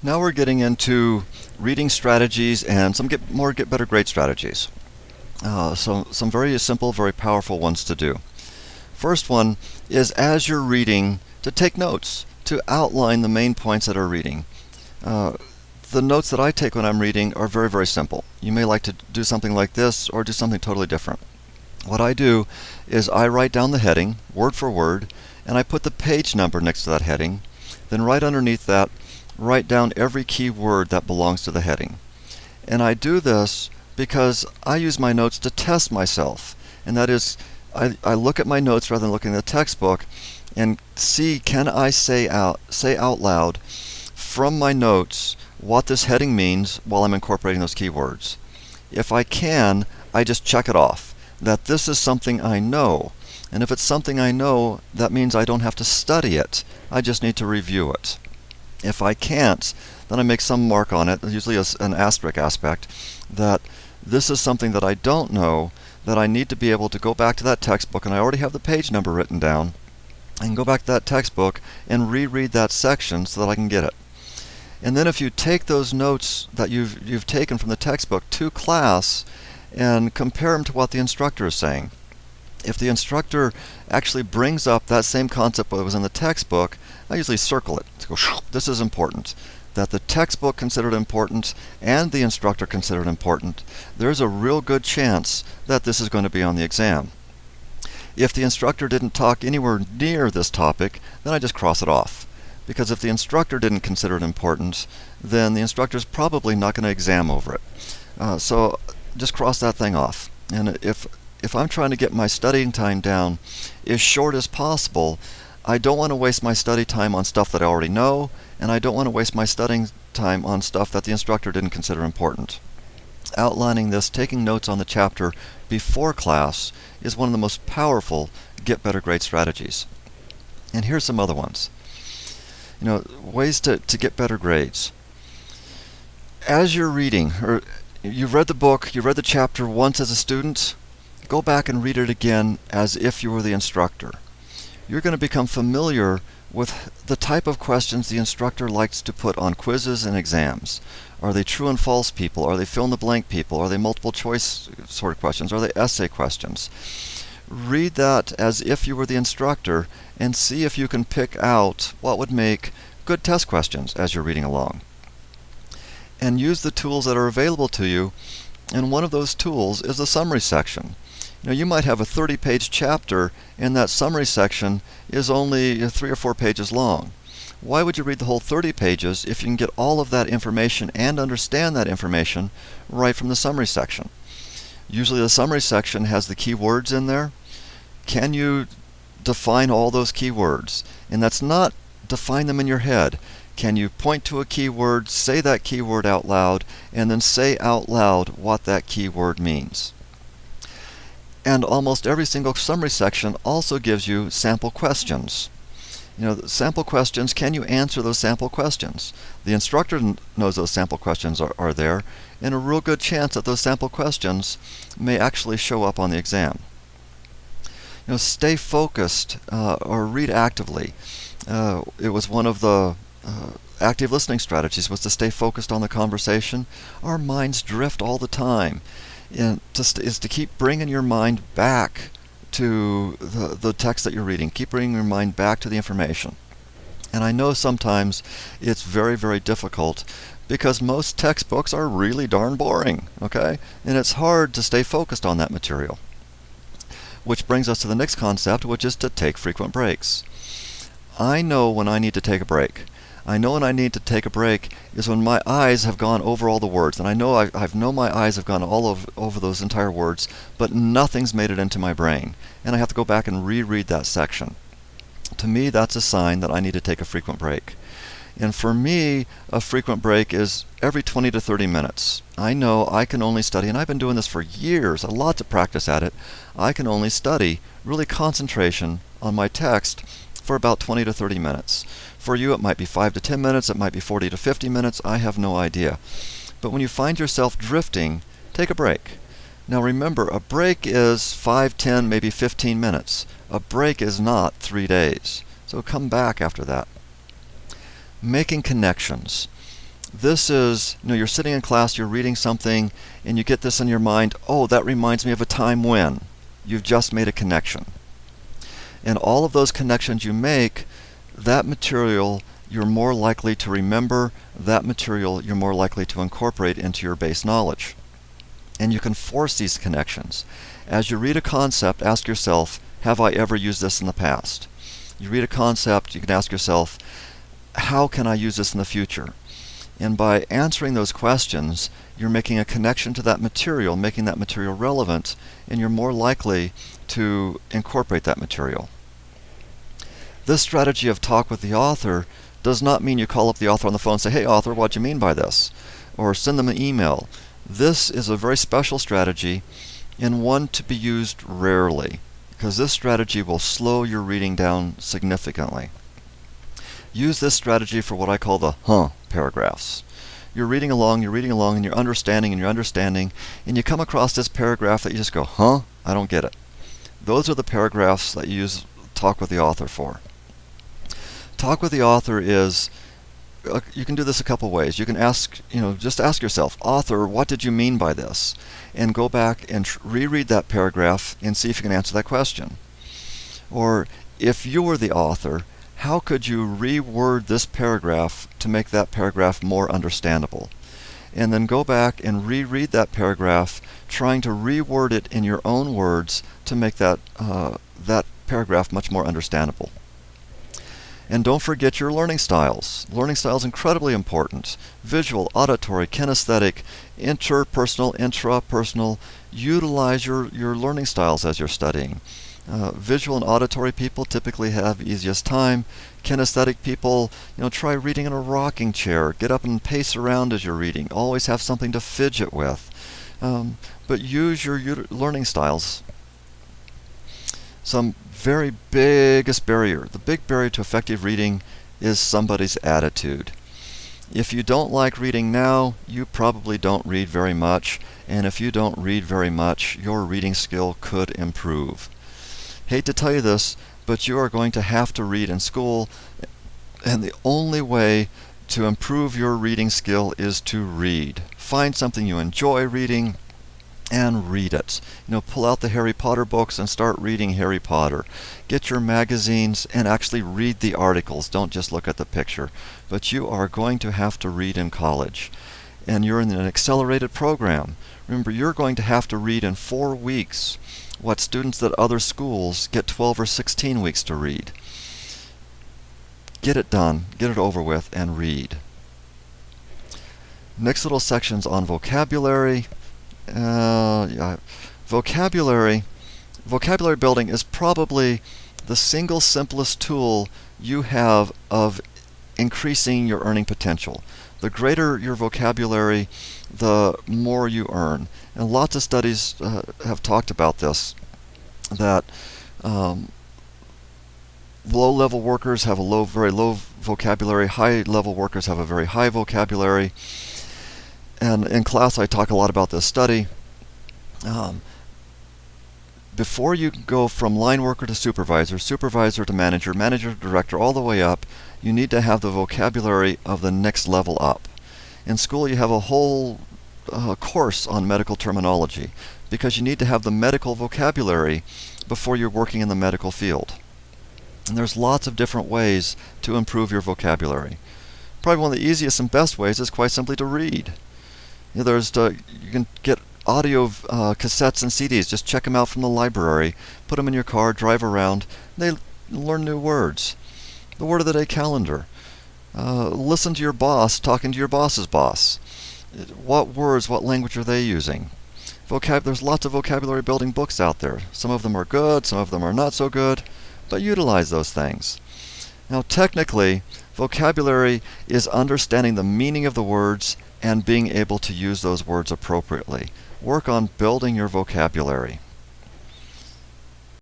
Now we're getting into reading strategies and some get better grade strategies. So some very simple, very powerful ones to do. First one is, as you're reading, to take notes, to outline the main points that are reading. The notes that I take when I'm reading are very, very simple. You may like to do something like this or do something totally different. What I do is I write down the heading, word for word, and I put the page number next to that heading. Then right underneath that, write down every key word that belongs to the heading. And I do this because I use my notes to test myself. And that is, I look at my notes rather than looking at the textbook and see, can I say out loud from my notes what this heading means while I'm incorporating those keywords. If I can, I just check it off, that this is something I know. And if it's something I know, that means I don't have to study it. I just need to review it. If I can't, then I make some mark on it, usually an asterisk aspect, that this is something that I don't know, that I need to be able to go back to that textbook, and I already have the page number written down, and go back to that textbook and reread that section so that I can get it. And then if you take those notes that you've taken from the textbook to class and compare them to what the instructor is saying. If the instructor actually brings up that same concept that was in the textbook, I usually circle it. To go, this is important. That the textbook considered important and the instructor considered important, there's a real good chance that this is going to be on the exam. If the instructor didn't talk anywhere near this topic, then I just cross it off. Because if the instructor didn't consider it important, then the instructor's probably not going to exam over it. So just cross that thing off. And if I'm trying to get my studying time down as short as possible, I don't want to waste my study time on stuff that I already know, and I don't want to waste my studying time on stuff that the instructor didn't consider important. Outlining this, taking notes on the chapter before class, is one of the most powerful get better grade strategies. And here's some other ones. Ways to get better grades. As you're reading, or you've read the book, you read the chapter once as a student, go back and read it again as if you were the instructor. You're going to become familiar with the type of questions the instructor likes to put on quizzes and exams. Are they true and false people? Are they fill in the blank people? Are they multiple choice sort of questions? Are they essay questions? Read that as if you were the instructor and see if you can pick out what would make good test questions as you're reading along. And use the tools that are available to you, and one of those tools is the summary section. You might have a 30-page chapter and that summary section is only 3 or 4 pages long. Why would you read the whole 30 pages if you can get all of that information and understand that information right from the summary section? Usually the summary section has the key words in there. Can you define all those keywords? And that's not define them in your head. Can you point to a keyword, say that keyword out loud, and then say out loud what that keyword means? And almost every single summary section also gives you sample questions. Sample questions, can you answer those sample questions? The instructor knows those sample questions are there, and a real good chance that those sample questions may actually show up on the exam. Stay focused or read actively. It was one of the active listening strategies was to stay focused on the conversation. Our minds drift all the time, and is to keep bringing your mind back to the text that you're reading. Keep bringing your mind back to the information. And I know sometimes it's very, very difficult because most textbooks are really darn boring, okay? And it's hard to stay focused on that material. Which brings us to the next concept, which is to take frequent breaks. I know when I need to take a break. I know when I need to take a break is when my eyes have gone over all the words. And I know I've known my eyes have gone all over those entire words, but nothing's made it into my brain. And I have to go back and reread that section. To me, that's a sign that I need to take a frequent break. And for me, a frequent break is every 20 to 30 minutes. I know I can only study, and I've been doing this for years, a lot of practice at it. I can only study, really concentration on my text for about 20 to 30 minutes. For you, it might be 5 to 10 minutes, it might be 40 to 50 minutes, I have no idea. But when you find yourself drifting, take a break. Now remember, a break is 5, 10, maybe 15 minutes. A break is not 3 days. So come back after that. Making connections. This is, you're sitting in class, you're reading something, and you get this in your mind, oh, that reminds me of a time when. You've just made a connection. And all of those connections you make, that material you're more likely to remember, that material you're more likely to incorporate into your base knowledge. And you can force these connections. As you read a concept, ask yourself, have I ever used this in the past? You read a concept, you can ask yourself, how can I use this in the future? And by answering those questions, you're making a connection to that material, making that material relevant, and you're more likely to incorporate that material. This strategy of talk with the author does not mean you call up the author on the phone and say, hey author, what do you mean by this? Or send them an email. This is a very special strategy and one to be used rarely, because this strategy will slow your reading down significantly. Use this strategy for what I call the paragraphs. You're reading along, and you're understanding, and you come across this paragraph that you just go, I don't get it. Those are the paragraphs that you use Talk with the Author for. Talk with the author is, you can do this a couple ways. You can ask, just ask yourself, author, what did you mean by this? And go back and reread that paragraph and see if you can answer that question. Or if you were the author, how could you reword this paragraph to make that paragraph more understandable? And then go back and reread that paragraph, trying to reword it in your own words to make that paragraph much more understandable. And don't forget your learning styles. Learning styles incredibly important. Visual, auditory, kinesthetic, interpersonal, intrapersonal. Utilize your learning styles as you're studying. Visual and auditory people typically have easiest time. Kinesthetic people, try reading in a rocking chair. Get up and pace around as you're reading. Always have something to fidget with. But use your learning styles. Some very biggest barrier. The big barrier to effective reading is somebody's attitude. If you don't like reading now, you probably don't read very much. And if you don't read very much, your reading skill could improve. Hate to tell you this, but you are going to have to read in school, and the only way to improve your reading skill is to read. Find something you enjoy reading and read it. Pull out the Harry Potter books and start reading Harry Potter. Get your magazines and actually read the articles. Don't just look at the picture. But you are going to have to read in college. And you're in an accelerated program. Remember, you're going to have to read in 4 weeks what students at other schools get 12 or 16 weeks to read. Get it done, get it over with, and read. Next little section's on vocabulary. Vocabulary building is probably the single simplest tool you have of increasing your earning potential. The greater your vocabulary, the more you earn. And lots of studies have talked about this, that low-level workers have a very low vocabulary, high-level workers have a very high vocabulary. And in class I talk a lot about this study. Before you go from line worker to supervisor, supervisor to manager, manager to director, all the way up, you need to have the vocabulary of the next level up. In school you have a whole course on medical terminology, because you need to have the medical vocabulary before you're working in the medical field. And there's lots of different ways to improve your vocabulary. Probably one of the easiest and best ways is quite simply to read. You can get audio cassettes and CDs. Just check them out from the library. Put them in your car, drive around. They learn new words. The word of the day calendar. Listen to your boss talking to your boss's boss. What words, what language are they using? There's lots of vocabulary building books out there. Some of them are good, some of them are not so good, but utilize those things. Now technically, vocabulary is understanding the meaning of the words and being able to use those words appropriately. Work on building your vocabulary.